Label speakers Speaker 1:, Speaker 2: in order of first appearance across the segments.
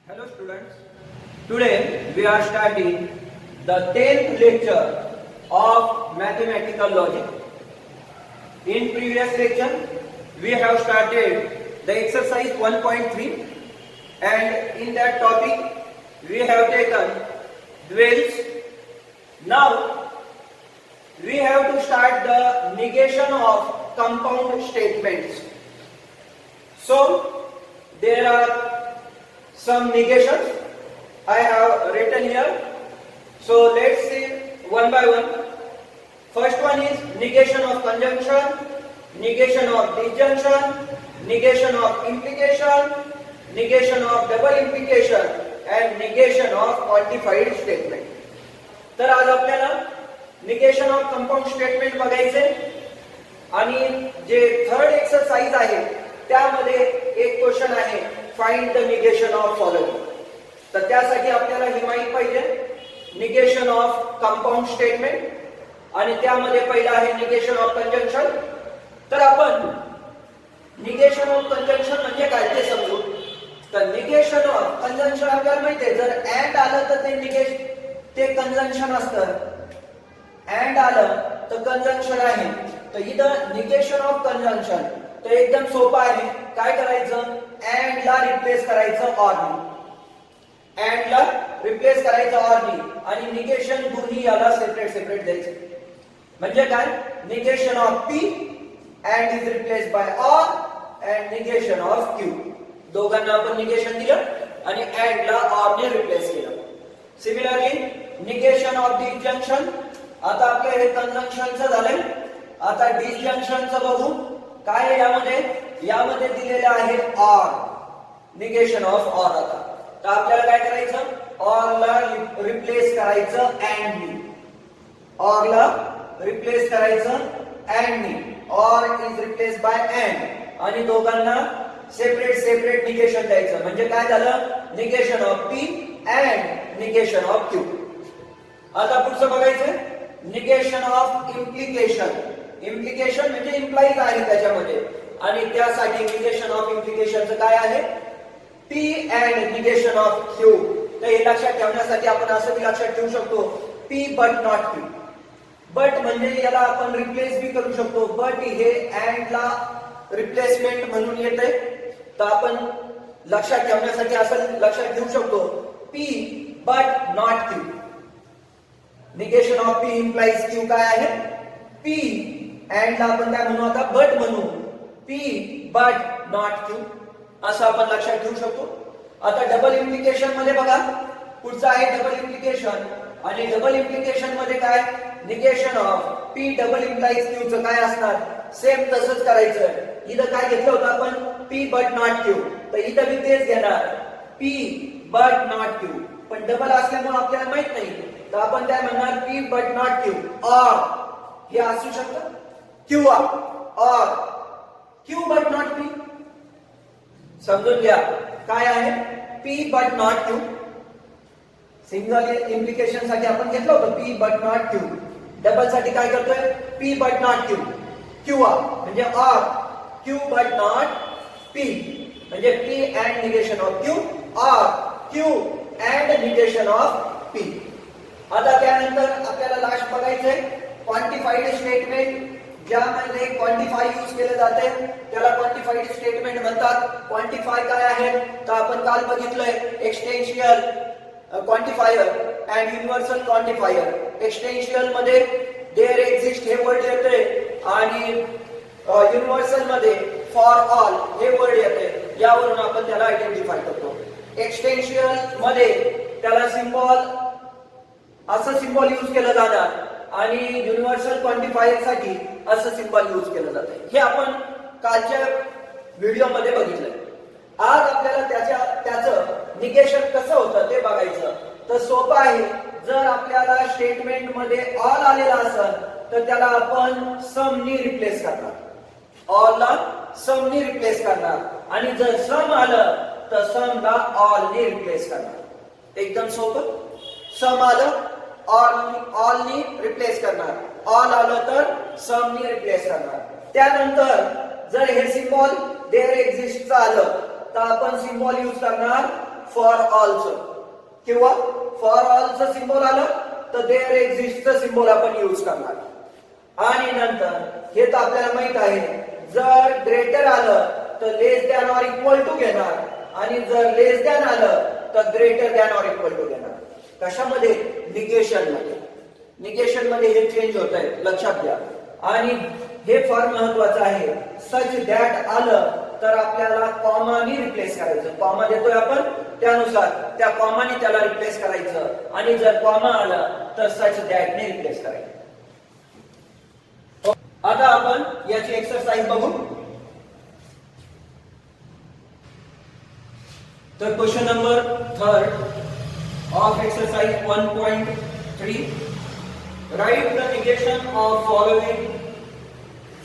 Speaker 1: Hello students, today we are starting the 10th lecture of mathematical logic. In previous lecture we have started the exercise 1.3 and in that topic we have taken duals. Now we have to start the negation of compound statements. So there are some negations I have written here. So let's see one by one. First one is negation of conjunction, negation of disjunction, negation of implication, negation of double implication and negation of quantified statement. तर आज आपल्याला negation of compound statement बघायचे आणि जे third exercise आहे त्यामध्ये एक question आहे find the negation of following. तर त्यासाठी आपल्याला हे माहित पाहिजे निगेशन ऑफ कंपाऊंड स्टेटमेंट आणि त्यामध्ये पहिला आहे निगेशन ऑफ कंजंक्शन. तर आपण निगेशन ऑफ कंजंक्शन म्हणजे काय ते समजू. तर निगेशन ऑफ कंजंक्शन आपल्याला माहिती आहे जर अँड आलं तर ते कंजंक्शन असतं. अँड आलं तर कंजंक्शन आहे. तर इथं निगेशन ऑफ कंजंक्शन तर एकदम सोपं आहे. काय करायचं अँड ला रिप्लेस करायचं ऑर नी. अँड ला रिप्लेस करायचं ऑर नी आणि निगेशन दोन्ही याला सेपरेट द्यायचं. म्हणजे काय negation of P and is replace by or and negation of Q. दोघांना आपण निगेशन दिलं आणि अँड ला ऑर ने रिप्लेस केलं. Similarly negation of disjunction. आता आपल्या हे कंजंक्शनचं झालंय. आता डिसजंक्शनचं बघू काय आहे यामध्ये दिलेलं आहे ऑर. Negation of or. आता तर आपल्याला काय करायचं ऑर ला रिप्लेस करायचं अँड नी. ऑर ला रिप्लेस करायचं अँड नी. Or is replace by and आणि दोघांना सेपरेट निगेशन द्यायचं. म्हणजे काय झालं negation of P and negation of Q. आता पुढचं बघायचं निगेशन ऑफ इम्प्लिकेशन. इम्प्लिकेशन म्हणजे इम्प्लाइज आहे त्याच्यामध्ये आणि त्यासाठी निगेशन ऑफ इम्प्लिकेशनचं काय आहे P and negation of Q. तर हे लक्षात ठेवण्यासाठी आपण असं लक्षात ठेवू शकतो P but not Q. But म्हणजे याला आपण रिप्लेस बी करू शकतो. बट हे अँड ला रिप्लेसमेंट म्हणून येते. तर आपण लक्षात ठेवण्यासाठी असं लक्षात घेऊ शकतो P but not Q. Negation of P implies Q काय आहे पी अँड ला आपण काय म्हणू आता बट म्हणू पी बट नॉट क्यू असं आपण लक्षात ठेवू शकतो. आता डबल इम्प्लिकेशन मध्ये बघा पुढचं आहे डबल इम्प्लिकेशन आणि डबल इम्प्लिकेशन मध्ये काय negation of P double implies Q चं काय असणार सेम तसंच करायचं. इथं काय घेतलं होतं आपण पी बट नॉट क्यू. तर इथं मी तेच घेणार पी बट नॉट क्यू. पण डबल असल्यामुळे आपल्याला माहित नाही तर आपण काय म्हणणार P but not Q or हे असू शकतं Q or Q but not P. समजून घ्या काय आहे P but not Q. Single implication साठी आपण घेतलं होतं P but not Q. Double साठी काय करतोय P but not Q Q म्हणजे or Q but not P म्हणजे P and negation of Q or Q and negation of P. आता त्यानंतर आपल्याला लास्ट बघायचंय क्वांटिफाईड स्टेटमेंट. ज्यामध्ये क्वांटिफाय यूज केलं जाते त्याला क्वांटिफाईड स्टेटमेंट म्हणतात. क्वांटिफाय काय आहे तर आपण काल बघितलंय एक्सटेन्शियल क्वांटिफायर अँड युनिव्हर्सल क्वांटिफायर. एक्सटेन्शियल मध्ये देअर एक्झिस्ट हे वर्ड येते आणि युनिव्हर्सल मध्ये फॉर ऑल हे वर्ड येते. यावरून आपण त्याला आयडेंटिफाय करतो. एक्सटेन्शियल मध्ये त्याला सिम्बॉल असं सिम्बॉल यूज केलं जाणार आणि युनिव्हर्सल क्वांटिफायर साठी असं सिम्बॉल यूज केलं जातं. हे आपण कालच्या व्हिडिओ मध्ये बघितलंय. आज आपल्याला त्याचं निगेशन कसं होतं ते बघायचं. तर सोपं आहे. जर आपल्याला स्टेटमेंट मध्ये ऑल आलेला असेल तर त्याला आपण सम नी रिप्लेस करणार. ऑल ला सम नी रिप्लेस करणार आणि जर सम आलं तर सम ला ऑल नी रिप्लेस करणार. एकदम सोपं. सम आलं ऑल नी रिप्लेस करणार. ऑल आलं तर सम नी रिप्लेस करणार. त्यानंतर जर हे सिम्बॉल देअर एक्झिस्ट आलं तर आपण सिम्बॉल यूज करणार फॉर ऑलचं, किंवा फॉर ऑलचं सिम्बॉल आलं तर देअर एक्झिस्टचं सिम्बॉल आपण यूज करणार. आणि नंतर हे तर आपल्याला माहित आहे, जर ग्रेटर आलं तर less than or equal to घेणार, आणि जर लेस दॅन आलं तर greater than or equal to घेणार. कशामध्ये? निगेशन मध्ये. निगेशन मध्ये हे चेंज होत आहे, लक्षात घ्या. आणि हे फार महत्वाचं आहे. सच दॅट आलं तर आपल्याला कॉमानी रिप्लेस करायचं. कॉमा देतोय आपण, त्यानुसार त्या कॉमाने त्याला रिप्लेस करायचं. आणि जर कॉमा आला तर सच दॅटने रिप्लेस करायचं. आता आपण याची एक्सरसाइज बघू. तर question number 3 of exercise 1.3, right the negation of following.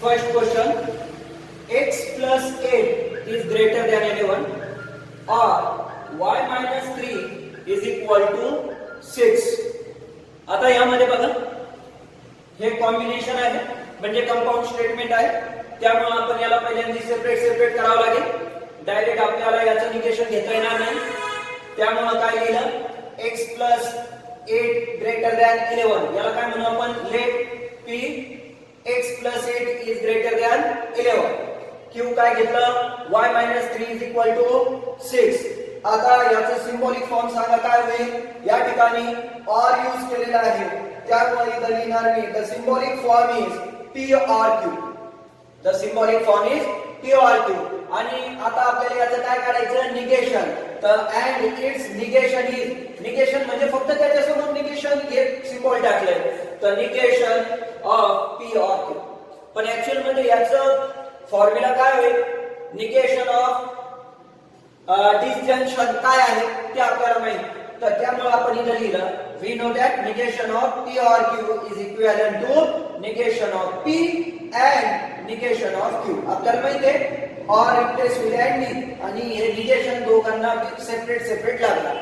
Speaker 1: First question, x plus 8 is greater than 11 or y minus 3 is equal to 6. आता यामध्ये बघा, हे कॉम्बिनेशन आहे, म्हणजे कंपाऊंड स्टेटमेंट आहे. त्यामुळे आपण याला पहिल्यांदा सेपरेट करावं लागेल. डायरेक्ट आपल्याला याचं निगेशन घेता येणार नाही. त्यामुळे काय लिहिलं, x plus 8 greater than 11. याला काय म्हणू आपण, late p x plus 8 is greater than 11. Q काय घेतलं, y minus 3 is equal to 6. आता याचं सिंबॉलिक फॉर्म सांगा काय होईल. या ठिकाणी or यूज केलेला आहे, त्यामुळे इथं लिहिणार मी the symbolic form is p or q. the symbolic form is p or q. आणि आता आपल्याला याचं काय काढायचं, निगेशन. तर and its negation is, negation म्हणजे फक्त त्याच्यासमोर निगेशन हे सिम्बॉल टाकलंय, तर negation of p or q. पण ऍक्च्युअल मध्ये याचं फॉर्म्युला काय होईल, निगेशन ऑफ डिसजंक्शन काय आहे ते आपल्याला माहित. तर त्यामुळे आपण इथे लिहिलं, we know that negation of p or q is equivalent to negation of p and negation of q. आपल्याला माहित आहे or replace with and, आणि हे निगेशन दोघांना सेपरेट लागणार.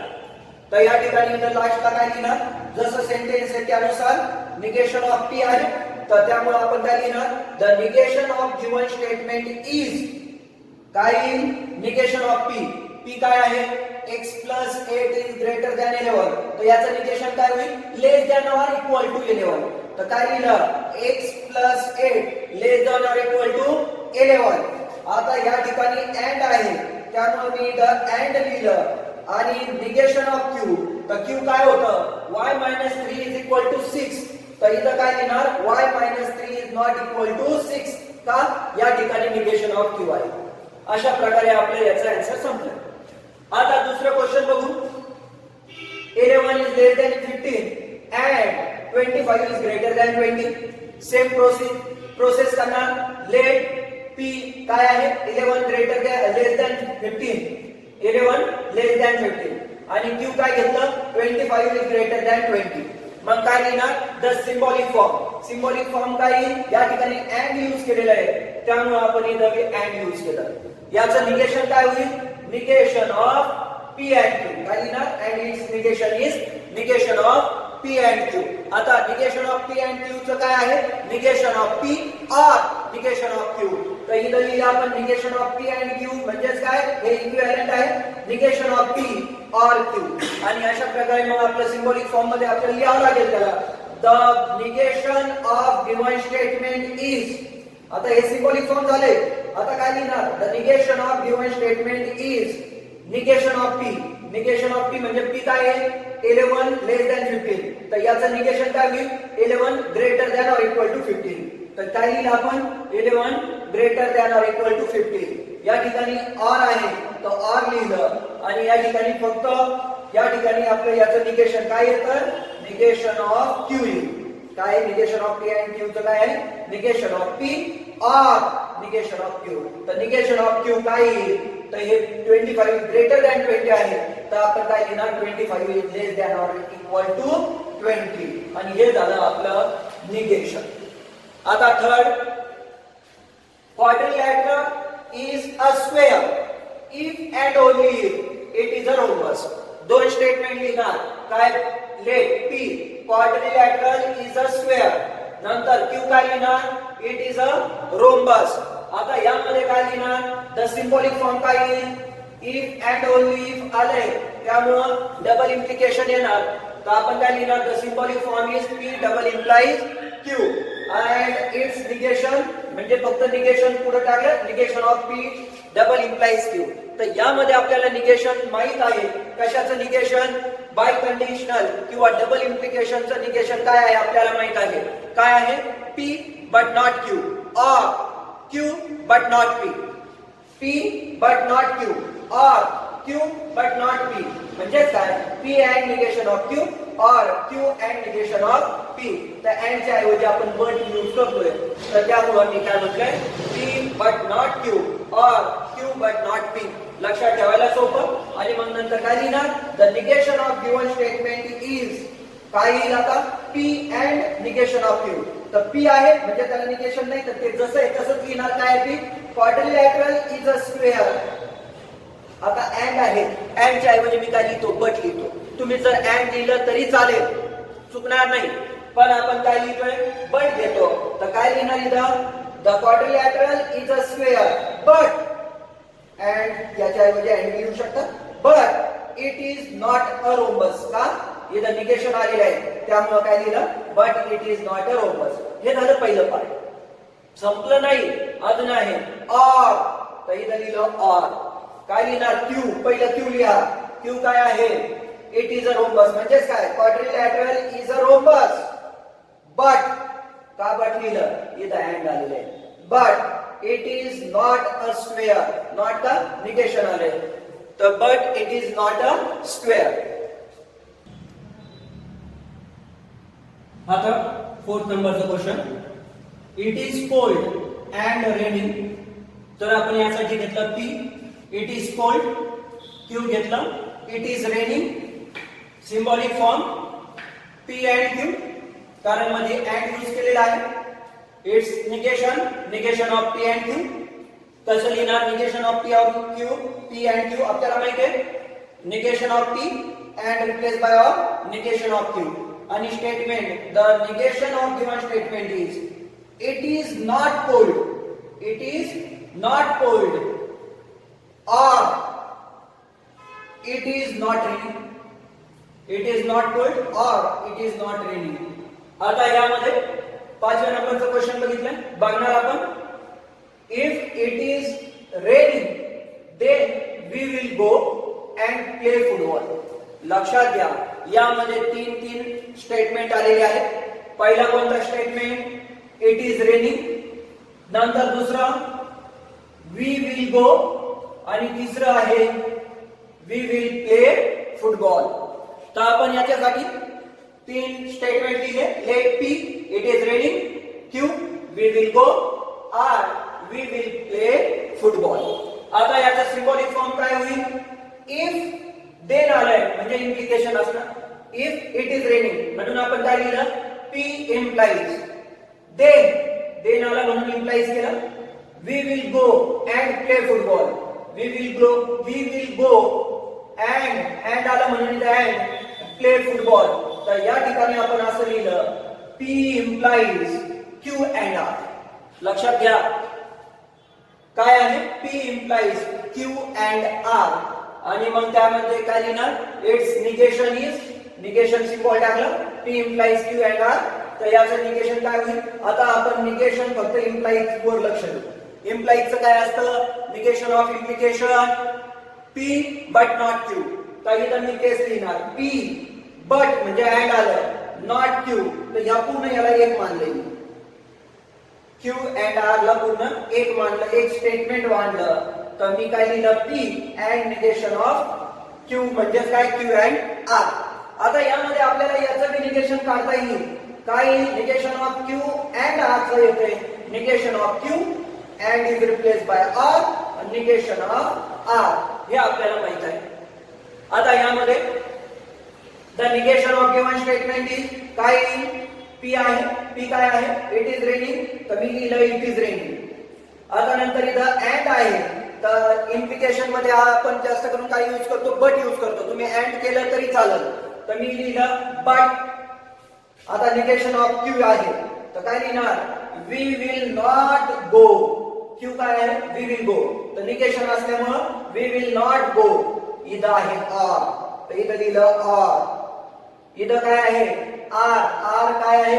Speaker 1: तर या ठिकाणी इथे लास्टला काय लिहिणार, जसं सेंटेन्स आहे त्यानुसार निगेशन ऑफ p आहे, तर त्यामुळे आपण काय लिहिणार, the negation of given statement is, काय येईल, निगेशन ऑफ p. p काय आहे, x plus 8 is greater than 11. तर याचं निगेशन काय होईल, less than or equal to 11. तर काय लिहिलं, x plus 8 less than or equal to 11. आता या ठिकाणी and आहे, त्यामुळे मी इथं and लिहिलं. आणि निगेशन ऑफ q, तर q काय होतं, y minus 3 is equal to 6. तर इथं काय लिहिणार, y minus 3 is not equal to 6. का, या ठिकाणी निगेशन ऑफ q आहे. अशा प्रकारे आपलं याचा आन्सर संपलं. आता दुसरं क्वेश्चन बघू. 11 is less than 15 and 25 is greater than 20. Same process करणार. लेट p काय आहे, 11 greater than less than 15, 11 less than 15. आणि q काय घेतलं, 25 is greater than 20. मग काय लिहिणार, the symbolic form. Symbolic form काय येईल, या ठिकाणी and यूज केलेलं आहे, त्यामुळे आपण इथं and यूज केलं. याचं निगेशन काय होईल, negation of p and q. काय लिहिणार, and its negation is negation of p and q. आता negation of p and q चं काय आहे, negation of p or negation of q. तर इथं लिहिलं आपण negation of p and q म्हणजेच काय, हे इक्विव्हॅलेंट आहे, negation of p or q. आणि अशा प्रकारे मग आपल्या सिंबॉलिक फॉर्म मध्ये आपल्याला लिहावं लागेल त्याला, the negation of given statement is. आता हे सिंबॉलिक फॉर्म झाले. आता काय लिहिणार, the negation of given statement is negation of p. Negation of p म्हणजे p काय आहे, 11 लेस दॅन 15. तर याचं निगेशन काय होईल, 11 greater than or equal to 15. तर काय लिहिलं आपण, 11 greater than or equal to 15. या ठिकाणी ऑर आहे, तर ऑर लिहिलं. आणि या ठिकाणी फक्त या ठिकाणी आपलं याचं निगेशन काय येतं, निगेशन ऑफ q येईल. काय, negation of p and q चं काय आहे, negation of p or negation of q. तर निगेशन ऑफ q काय येईल, तर हे 25 ग्रेटर दॅन 20 आहे, तर आपण काय लिहिणार, 25 is less than or equal to 20. आणि हे झालं आपलं निगेशन. आता third, quadrilateral is a square if and only if it is a rhombus. दोन स्टेटमेंट लिहिणार. काय, late p quadrilateral is a square. नंतर q काय लिहिणार, it is a rhombus. आता यामध्ये काय लिहिणार, द सिंबॉलिक फॉर्म काय येईल, इफ अँड ओनली इफ आले त्यामुळं डबल इम्प्लिकेशन येणार. तर आपण काय लिहिणार, the symbolic form is P double implies Q and it's negation म्हणजे फक्त निगेशन पुढे टाकलं, negation of P double implies Q. तर यामध्ये आपल्याला निगेशन माहित आहे. कशाचं निगेशन, बाय कंडिशनल किंवा डबल इम्प्लिकेशनचं निगेशन काय आहे आपल्याला माहित आहे. काय आहे, पी बट नॉट क्यू और Q but not P, P but not Q और क्यू बट नॉट पी म्हणजे काय, P and negation of Q और Q and negation of P. तर अँडच्या ऐवजी आपण बट यूज करतोय. तर त्यामुळे मी काय म्हटलंय, पी बट नॉट क्यू और क्यू बट नॉट पी. लक्षात ठेवायला सोपं. आणि मग नंतर काय लिहिणार, the negation of given statement is, काय येईल आता, P and negation of Q. तर पी आहे म्हणजे त्याला निगेशन नाही, तर ते जसं आहे तसंच लिहिणार. काय P, quadrilateral is a square. आता अँड आहे, अँडच्या ऐवजी मी काय लिहितो, बट लिहितो. तुम्ही जर अँड लिहिलं तरी चालेल, चुकणार नाही. पण आपण काय लिहितोय, बट घेतो. तर काय लिहिणार इथं, the quadrilateral is a square but, and याच्या ऐवजी अँड लिहू शकतात, but it is not a rhombus. का, इथं निगेशन आलेलं आहे त्यामुळे काय लिहिलं, but it is not a rhombus. हे झालं पहिलं पार्ट. संपलं नाही, अजून आहे ऑर. तर इथं लिहिलं ऑर. काय लिहिणार, क्यू, पहिलं क्यू लिहा. क्यू काय आहे, इट इज अ रोम्बस म्हणजेच काय, quadrilateral is a rhombus. But, का बट लिहिलं, इथं अँड आलेलं आहे. But it is not a square, not का निगेशन आले. तर but it is not a square. आता 4th नंबरचा question, it is cold and raining. तर आपण यासाठी घेतलं P, it is cold, Q घेतलं, it is raining. Symbolic form P and Q, कारण मध्ये अँड यूज केलेला आहे. Its negation, negation of P and Q. कसं लिहिणार, negation of P of Q, P and Q आपल्याला माहिती आहे. Negation of P and replace by of negation of Q. आणि statement, the negation of given statement is, it is not cold, it is not cold or it is not raining, it is not cold or it is not raining. आता यामध्ये 5व्या नंबरचा question बघितलाय, बघणार आपण. if it is raining then we will go and play football. लक्षात घ्या, यामध्ये तीन स्टेटमेंट आलेले आहेत. पहिला कोणता स्टेटमेंट, इट इज रेनिंग. नंतर दुसरा, वी विल गो. आणि तिसरं आहे, वी विल प्ले फुटबॉल. तर आपण याच्यासाठी 3 स्टेटमेंट लिहिले. Let p, it is raining, q, we will go, r, we will play football. आता याचा सिम्बॉलिक फॉर्म काय होईल, इफ देन आलाय म्हणजे इम्प्लिकेशन असणार. इफ इट इज रेनिंग म्हणून आपण काय लिहिलं, पी इम्प्लाइज. देन आला म्हणून इम्प्लाइज केलं. We will go and play football. We will go and आला म्हणून and play football. तर या ठिकाणी आपण असं लिहिलं, P implies Q and R. लक्षात घ्या, काय आहे, P implies Q and R. आणि मग त्यामध्ये काय लिहिणार, it's negation is, negation symbol टाकलं, P implies Q and R. तर याचं निगेशन काय होईल. आता आपण निगेशन फक्त इम्प्लाइज वर लक्ष देऊ. इम्प्लाइजचं काय असतं, negation of implication, P but not Q. तर इथं मी केस लिहिणार, पी बट म्हणजे अँड आलं, नॉट क्यू. तर या पूर्ण याला एक मानलं, क्यू अँड आर ला पूर्ण एक मानलं, एक स्टेटमेंट मानलं. तर मी काय लिहिलं, P and negation of Q म्हणजे काय, क्यू अँड आर. आता यामध्ये आपल्याला याचं बी निगेशन काढता येईल. काय, negation of Q and R येते, negation of Q and is replaced by r, negation of r. हे आपल्याला माहित आहे. आता यामध्ये the negation of given statement is काय, p आहे, p काय आहे, it is raining. तर मी लिहिलं it is raining. आता नंतर इथं and आहे. तर इम्प्लिकेशन मध्ये आपण जास्त करून काय यूज करतो, बट यूज करतो. तुम्ही and केलं तरी चालेल. तर मी लिहिलं बट. आता निगेशन ऑफ क्यू आहे, तर काय लिहिणार, we will not go. Q काय आहे वी विल गो, तर निगेशन असल्यामुळे वी विल नॉट गो. इथं आहे आर, तर इथं लिहिलं आर. इथं काय आहे आर, आर काय आहे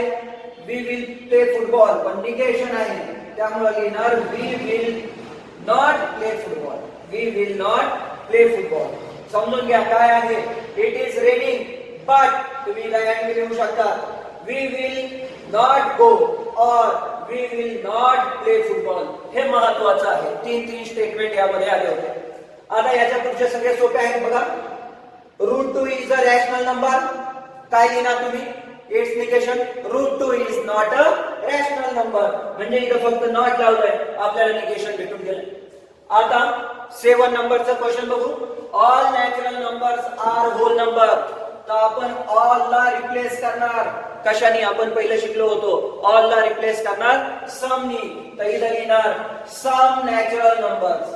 Speaker 1: वी विल प्ले फुटबॉल, पण निगेशन आहे त्यामुळे लिहिणार we will not play football. We will not play football. समजून घ्या काय आहे. इट इज रेनिंग बट तुम्ही इथं लिहू शकता we will not go or we will not play football. हे महत्वाचं आहे. तीन स्टेटमेंट यामध्ये आले होते. आता याच्या पुढचे सगळे सोपे आहेत बघा. √2 इज अ रॅशनल नंबर. काय लिहिणार तुम्ही it's negation √2 is not a rational number, म्हणजे इथं फक्त नॉट लावलंय आपल्याला निगेशन भेटून गेलं. आता 7 नंबरचा क्वेश्चन बघू. All natural numbers are whole number. तर आपण ऑल ला रिप्लेस करणार कशाने, आपण पहिले शिकलो होतो ऑल ला रिप्लेस करणार सम नी. तर इथं लिहिणार some natural numbers.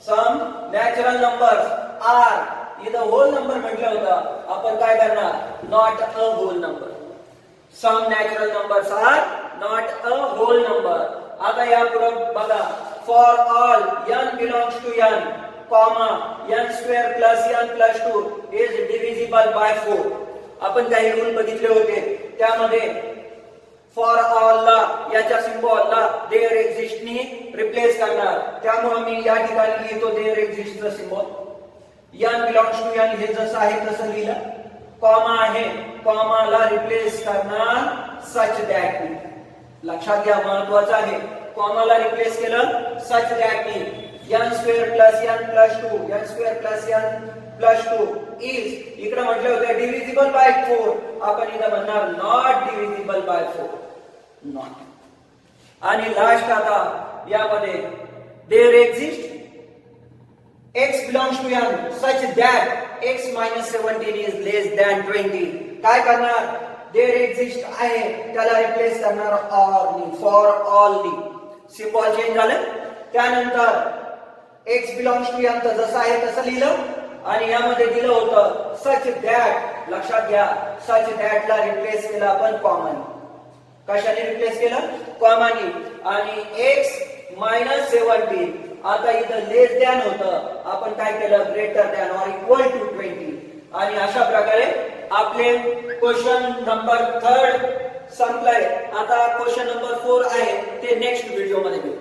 Speaker 1: Some natural numbers are. इथं होल नंबर म्हटलं होतं, आपण काय करणार not a whole number. Some natural numbers are not a whole number. आता या पुढे बघा for all n belongs to n comma n² plus n plus 2 is divisible by 4. आपण काही रूल बघितले होते त्यामध्ये फॉर ऑल ला याच्या सिम्बॉलला देअर एक्झिस्ट नी रिप्लेस करणार, त्यामुळे मी या ठिकाणी लिहितो देअर एक्झिस्ट चा symbol. n belongs to n हे जसं आहे तसं लिहिलं. कॉमा आहे, कॉमाला रिप्लेस करणार सच दॅट नी. लक्षात घ्या महत्वाचं आहे. कॉमाला रिप्लेस केलं सच दॅट नी n² plus n plus 2 n² plus n plus 2 is, इकडे म्हटलं होतं डिव्हिजिबल बाय 4, आपण इथं म्हणणार नॉट डिव्हिजिबल बाय 4. नॉट. आणि लास्ट आता यामध्ये there exist x belongs to n such that x minus 17 is less than 20. काय करणार देअर एक्झिस्ट आहे त्याला रिप्लेस करणार ऑर नी, फॉर ऑल नी. सिम्बॉल चेंज झालं. त्यानंतर x belongs to n तर जसं आहे तसं लिहिलं आणि यामध्ये दिलं होतं सच दॅट. लक्षात घ्या सच दॅट ला रिप्लेस केलं आपण कॉमन. कशाने रिप्लेस केलं कॉमनी. आणि x मायनस 17 आता इथं लेस दॅन होतं, आपण काय केलं greater than or equal to 20. आणि अशा प्रकारे आपले क्वेश्चन नंबर 3 संपलाय. आता क्वेश्चन नंबर 4 आहे ते नेक्स्ट व्हिडिओ मध्ये घेऊ.